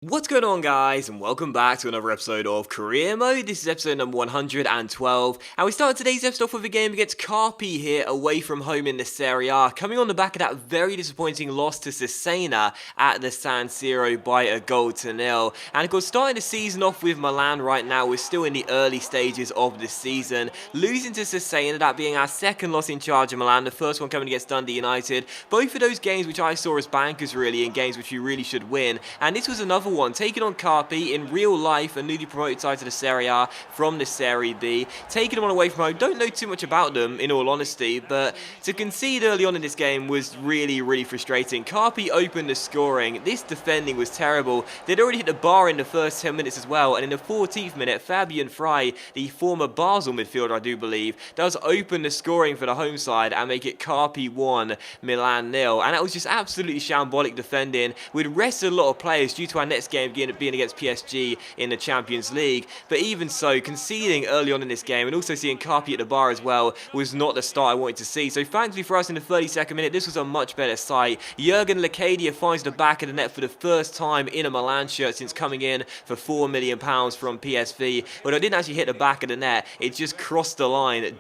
What's going on, guys, and welcome back to another episode of Career Mode. This is episode number 112, and we start today's episode off with a game against CARPI here away from home in the Serie A, coming on the back of that very disappointing loss to Cesena at the San Siro by a 0-0. And of course, starting the season off with Milan right now, we're still in the early stages of the season, losing to Cesena, that being our second loss in charge of Milan, the first one coming against Dundee United. Both of those games which I saw as bankers really, in games which we really should win, and this was another one, taking on CARPI in real life, a newly promoted side to the Serie A from the Serie B, taking them on away from home. Don't know too much about them, in all honesty, but to concede early on in this game was really frustrating. CARPI opened the scoring. This defending was terrible. They'd already hit the bar in the first 10 minutes as well, and in the 14th minute, Fabian Frey, the former Basel midfielder, I do believe, does open the scoring for the home side and make it CARPI 1, Milan 0, and that was just absolutely shambolic defending. We'd rested a lot of players due to our next game being against PSG in the Champions League, but even so, conceding early on in this game and also seeing CARPI at the bar as well was not the start I wanted to see. So thankfully for us, in the 32nd minute, this was a much better sight. Jurgen Lecadia finds the back of the net for the first time in a Milan shirt since coming in for £4 million from PSV, but it didn't actually hit the back of the net, it just crossed the line and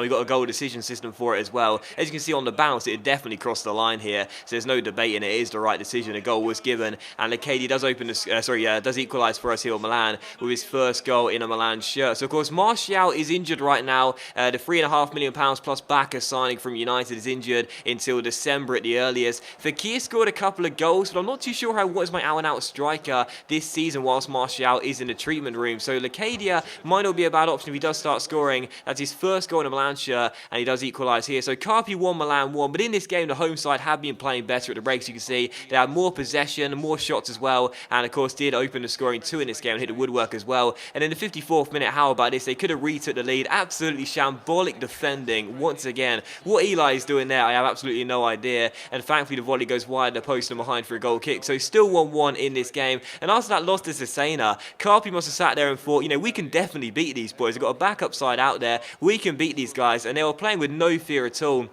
we got a goal decision system for it as well. As you can see on the bounce, it definitely crossed the line here, so there's no debate in it. It is the right decision. A goal was given, and Lecadia does does equalise for us here at Milan with his first goal in a Milan shirt. So of course, Martial is injured right now. The £3.5 million plus backer signing from United is injured until December at the earliest. Fekir scored a couple of goals, but I'm not too sure how what is my out-and-out striker this season whilst Martial is in the treatment room. So Lecadia might not be a bad option if he does start scoring. That's his first goal in a Milan shirt, and he does equalise here. So CARPI 1, Milan 1, but in this game the home side have been playing better at the breaks. You can see they had more possession, more shots as well, and of course did open the scoring 2 in this game and hit the woodwork as well. And in the 54th minute, how about this? They could have retook the lead. Absolutely shambolic defending once again. What Eli is doing there, I have absolutely no idea. And thankfully the volley goes wide, the post and behind for a goal kick. So still 1-1 in this game. And after that loss to Cesena, CARPI must have sat there and thought, we can definitely beat these boys. We've got a backup side out there. We can beat these guys. And they were playing with no fear at all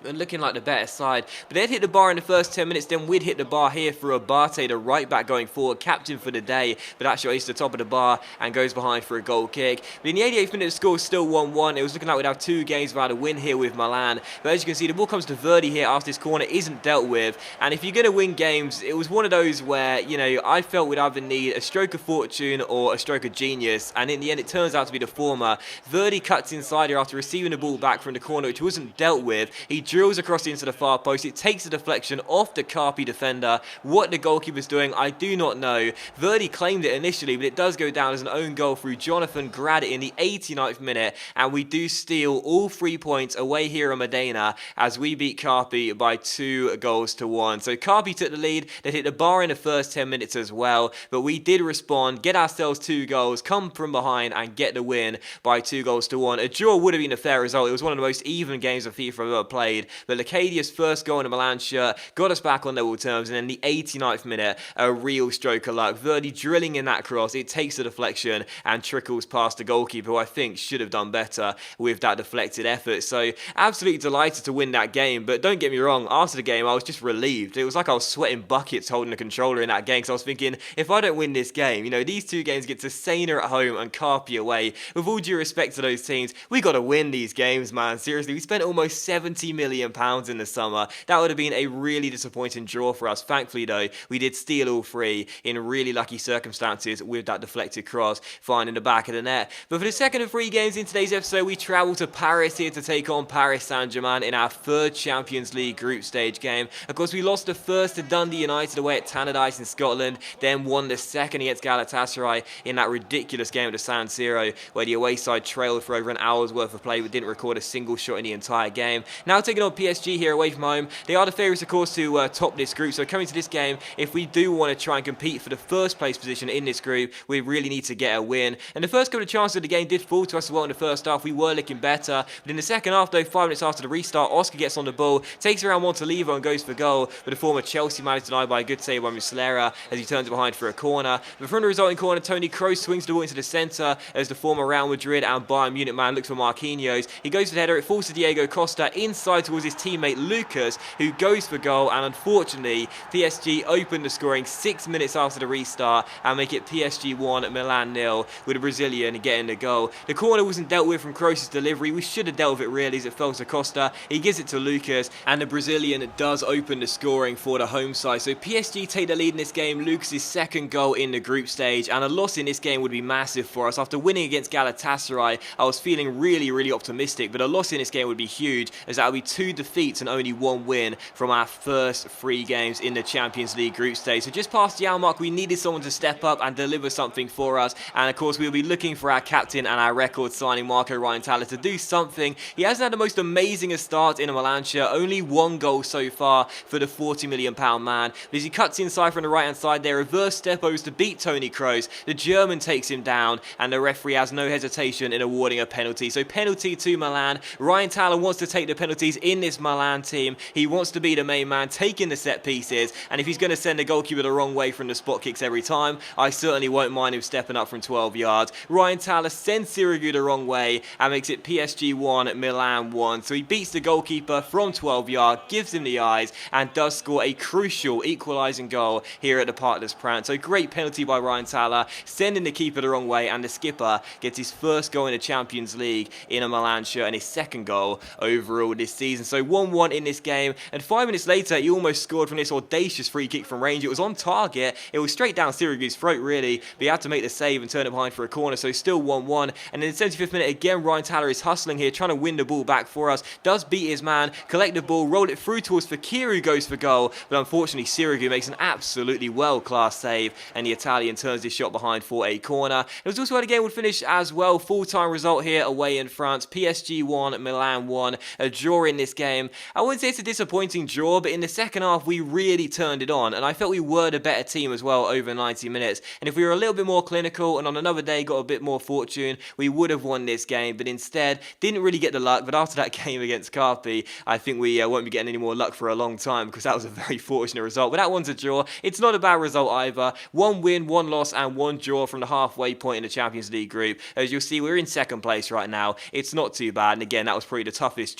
and looking like the better side. But they'd hit the bar in the first 10 minutes, then we'd hit the bar here for Abate, the right back going forward, captain for the day, but that shot hits the top of the bar and goes behind for a goal kick. But in the 88th minute, the score was still 1-1. It was looking like we'd have 2 games without a win here with Milan. But as you can see, the ball comes to Verdi here after this corner isn't dealt with. And if you're going to win games, it was one of those where, I felt we'd either need a stroke of fortune or a stroke of genius. And in the end, it turns out to be the former. Verdi cuts inside here after receiving the ball back from the corner, which wasn't dealt with. He drills across into the far post. It takes a deflection off the CARPI defender. What the goalkeeper's doing, I do not know. Verdi claimed it initially, but it does go down as an own goal through Jonathan Grad in the 89th minute, and we do steal all 3 points away here in Modena as we beat CARPI by 2-1. So CARPI took the lead. They hit the bar in the first 10 minutes as well, but we did respond, get ourselves 2 goals, come from behind and get the win by 2-1. A draw would have been a fair result. It was one of the most even games of FIFA I've ever played, but Lecadia's first goal in a Milan shirt got us back on level terms, and then the 89th minute, a real stroke of luck. Verdi drilling in that cross, it takes the deflection and trickles past the goalkeeper, who I think should have done better with that deflected effort. So absolutely delighted to win that game, but don't get me wrong, after the game I was just relieved. It was like I was sweating buckets holding the controller in that game, because I was thinking, if I don't win this game, these 2 games get to Cesena at home and CARPI away. With all due respect to those teams, we got to win these games, man. Seriously, we spent almost £70 million in the summer. That would have been a really disappointing draw for us. Thankfully though, we did steal all 3 in really lucky circumstances with that deflected cross finding the back of the net. But for the second of 3 games in today's episode, we travel to Paris here to take on Paris Saint-Germain in our 3rd Champions League group stage game. Of course, we lost the first to Dundee United away at Tannadice in Scotland, then won the second against Galatasaray in that ridiculous game at the San Siro, where the away side trailed for over an hour's worth of play but didn't record a single shot in the entire game. Now taking on PSG here away from home. They are the favourites, of course, to top this group. So coming to this game, if we do want to try and compete for the first place position in this group, we really need to get a win. And the first couple of chances of the game did fall to us as well in the first half. We were looking better. But in the second half, though, 5 minutes after the restart, Oscar gets on the ball, takes around Montalivo and goes for goal. But the former Chelsea man is denied by a good save by Muslera as he turns it behind for a corner. But from the resulting corner, Toni Kroos swings the ball into the centre as the former Real Madrid and Bayern Munich man looks for Marquinhos. He goes for the header. It falls to Diego Costa inside towards his teammate Lucas, who goes for goal, and unfortunately PSG opened the scoring 6 minutes after the restart and make it PSG 1, Milan 0, with a Brazilian getting the goal. The corner wasn't dealt with from Kroos's delivery. We should have dealt with it really, as it fell to Costa. He gives it to Lucas, and the Brazilian does open the scoring for the home side. So PSG take the lead in this game, Lucas' second goal in the group stage, and a loss in this game would be massive for us. After winning against Galatasaray, I was feeling really optimistic, but a loss in this game would be huge, as that would be 2 defeats and only 1 win from our first 3 games in the Champions League group stage. So just past the hour mark, we needed someone to step up and deliver something for us, and of course we'll be looking for our captain and our record signing Marco Ryan-Tala to do something. He hasn't had the most amazing a start in a Milan shirt, only 1 goal so far for the £40 million man, but as he cuts inside from the right hand side there, reverse step overs to beat Toni Kroos. The German takes him down, and the referee has no hesitation in awarding a penalty. So penalty to Milan. Ryan-Tala wants to take the penalties in this Milan team. He wants to be the main man, taking the set pieces, and if he's going to send the goalkeeper the wrong way from the spot kicks every time, I certainly won't mind him stepping up from 12 yards. Ryan-Tala sends Sirigu the wrong way and makes it PSG 1, Milan 1. So he beats the goalkeeper from 12 yards, gives him the eyes, and does score a crucial equalising goal here at the Parc des Princes. So great penalty by Ryan-Tala, sending the keeper the wrong way, and the skipper gets his first goal in the Champions League in a Milan shirt and his second goal overall this season. So 1-1 in this game, and 5 minutes later he almost scored from this audacious free kick from range. It was on target, it was straight down Sirigu's throat really, but he had to make the save and turn it behind for a corner, so still 1-1. And in the 75th minute again, Ryan-Tala is hustling here, trying to win the ball back for us, does beat his man, collect the ball, roll it through towards Fekir, who goes for goal, but unfortunately Sirigu makes an absolutely world-class save, and the Italian turns his shot behind for a corner. It was also how the game would finish as well. Full-time result here away in France, PSG 1, Milan 1, a draw in this game. I wouldn't say it's a disappointing draw, but in the second half we really turned it on, and I felt we were the better team as well over 90 minutes, and if we were a little bit more clinical and on another day got a bit more fortune, we would have won this game, but instead didn't really get the luck. But after that game against CARPI, I think we won't be getting any more luck for a long time, because that was a very fortunate result. But that one's a draw. It's not a bad result either. 1 win, 1 loss and 1 draw from the halfway point in the Champions League group. As you'll see, we're in second place right now. It's not too bad, and again that was probably the toughest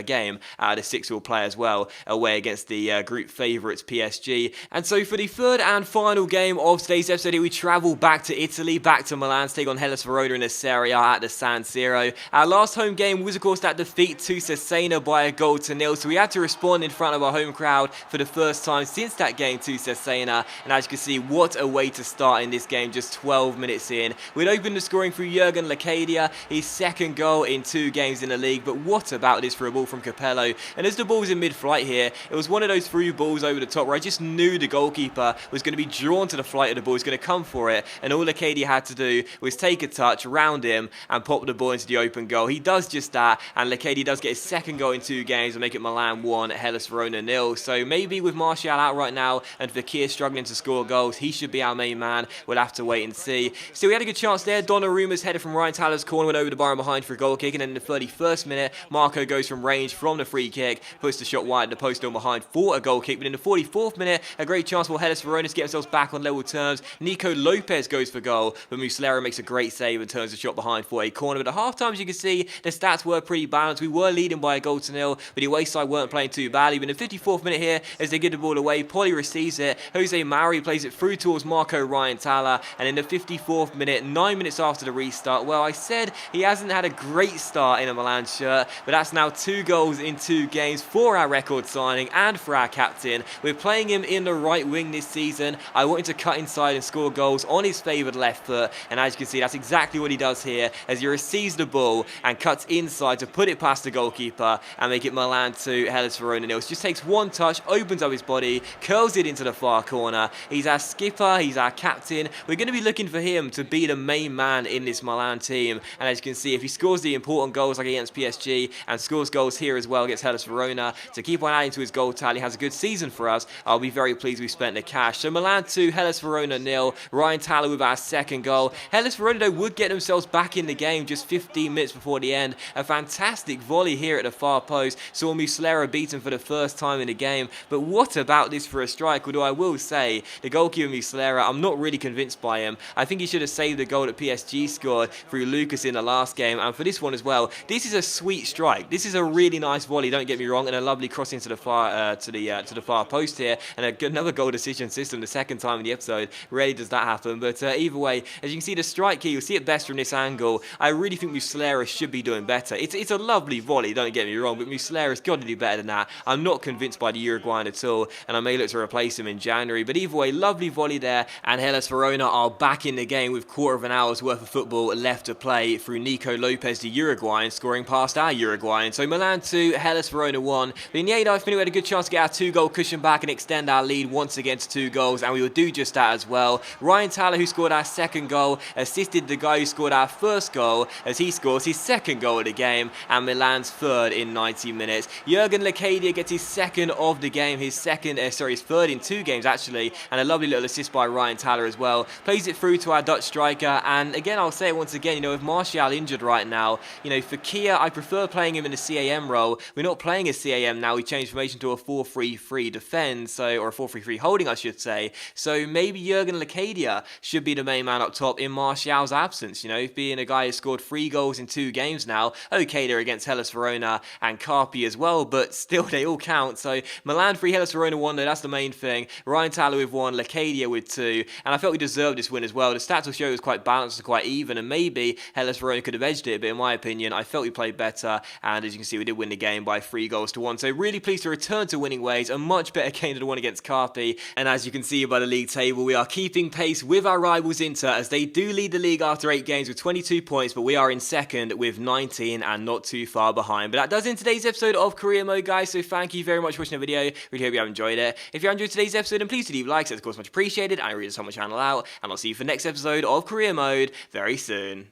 game out of the 6 we'll play as well, away against the group favourites PSG. And so for the third and final game of today's episode here, we travel back to Italy, back to Milan to take on Hellas Verona in the Serie A at the San Siro. Our last home game was of course that defeat to Cesena by 1-0, so we had to respond in front of our home crowd for the first time since that game to Cesena, and as you can see, what a way to start in this game just 12 minutes in. We'd opened the scoring through Jurgen Lacadia, his second goal in 2 games in the league, but what about this for a ball from Capello? And as the ball was in mid-flight here, it was one of those through balls over the top where I just knew the goalkeeper was going to be drawn to the flight of the ball, was going to come for it, and all Lacadia had to do was take a touch round him and pop the ball into the open goal. He does just that, and Lacadia does get his second goal in 2 games and make it Milan 1, Hellas Verona 0. So maybe with Martial out right now and Fekir struggling to score goals, he should be our main man. We'll have to wait and see. Still, we had a good chance there. Donnarumma's header from Ryan-Tala's corner went over the bar and behind for a goal kick, and then in the 31st minute, Marco goes from range from the free kick, puts the shot wide of the post on behind for a goal kick. But in the 44th minute, a great chance for Hellas Verona to get themselves back on level terms. Nico Lopez goes for goal, but Muslera makes a great save and turns the shot behind for a corner. But at half-time, as you can see, the stats were pretty balanced. We were leading by 1-0, but the away side weren't playing too badly. But in the 54th minute here, as they give the ball away, Poli receives it. Jose Mauri plays it through towards Marco Ryan-Tala, and in the 54th minute, 9 minutes after the restart, well, I said he hasn't had a great start in a Milan shirt, but that's now 2 goals in 2 games for our record signing and for our captain. We're playing him in the right wing this season. I want him to cut inside and score goals on his favoured left foot, and as you can see, that's exactly what he does here, as he receives the ball and cuts inside to put it past the goalkeeper and make it Milan 2, Hellas Verona 0. It just takes one touch, opens up his body, curls it into the far corner. He's our skipper, he's our captain. We're going to be looking for him to be the main man in this Milan team, and as you can see, if he scores the important goals like against PSG and scores goals here as well against Hellas Verona to keep on adding to his goal tally, has a good season for us, I'll be very pleased we spent the cash. So Milan 2, Hellas Verona 0. Ryan-Tala with our second goal. Hellas Verona though would get themselves back in the game just 15 minutes before the end. A fantastic volley here at the far post saw Muslera beaten for the first time in the game, but what about this for a strike? Although I will say, the goalkeeper Muslera, I'm not really convinced by him. I think he should have saved the goal that PSG scored through Lucas in the last game, and for this one as well, this is a sweet strike. This is a really nice volley, don't get me wrong, and a lovely cross into the far to the far post here, and another goal decision system the second time in the episode. Rarely does that happen, but either way, as you can see the strike here, you'll see it best from this angle. I really think Muslera should be doing better. It's a lovely volley, don't get me wrong, but Muslera's got to do better than that. I'm not convinced by the Uruguayan at all, and I may look to replace him in January, but either way, lovely volley there, and Hellas Verona are back in the game with quarter of an hour's worth of football left to play through Nico Lopez, the Uruguayan, scoring past our Uruguayan. So Milan 2, Hellas Verona 1. But in the 89th minute, we had a good chance to get our 2-goal cushion back and extend our lead once again to 2 goals, and we will do just that as well. Ryan Thaler, who scored our second goal, assisted the guy who scored our first goal as he scores his second goal of the game, and Milan's third in 90 minutes. Jurgen Lecadia gets his second of the game, his third in 2 games actually, and a lovely little assist by Ryan Thaler as well. Plays it through to our Dutch striker, and again, I'll say it once again, with Martial injured right now, for Kia, I prefer playing him in the CAM role. We're not playing a CAM now, we changed formation to a 4-3-3 defense, or a 4-3-3 holding, I should say. So maybe Jurgen Lecadia should be the main man up top in Martial's absence, being a guy who scored 3 goals in 2 games now. Okay, they're against Hellas Verona and CARPI as well, but still, they all count. So Milan 3, Hellas Verona 1, though, that's the main thing. Ryan Thaler with 1, Lecadia with 2, and I felt we deserved this win as well. The stats will show it was quite balanced and quite even, and maybe Hellas Verona could have edged it, but in my opinion, I felt we played better, and as you can see, we did win the game by 3 goals to 1. So really pleased to return to winning ways, a much better game than the one against CARPI, and as you can see by the league table, we are keeping pace with our rivals Inter, as they do lead the league after 8 games with 22 points, but we are in second with 19 and not too far behind. But that does end today's episode of Career Mode, guys, so thank you very much for watching the video. Really hope you have enjoyed it. If you enjoyed today's episode, then please do leave likes, it's of course much appreciated, and it really does help my channel out, and I'll see you for the next episode of Career Mode very soon.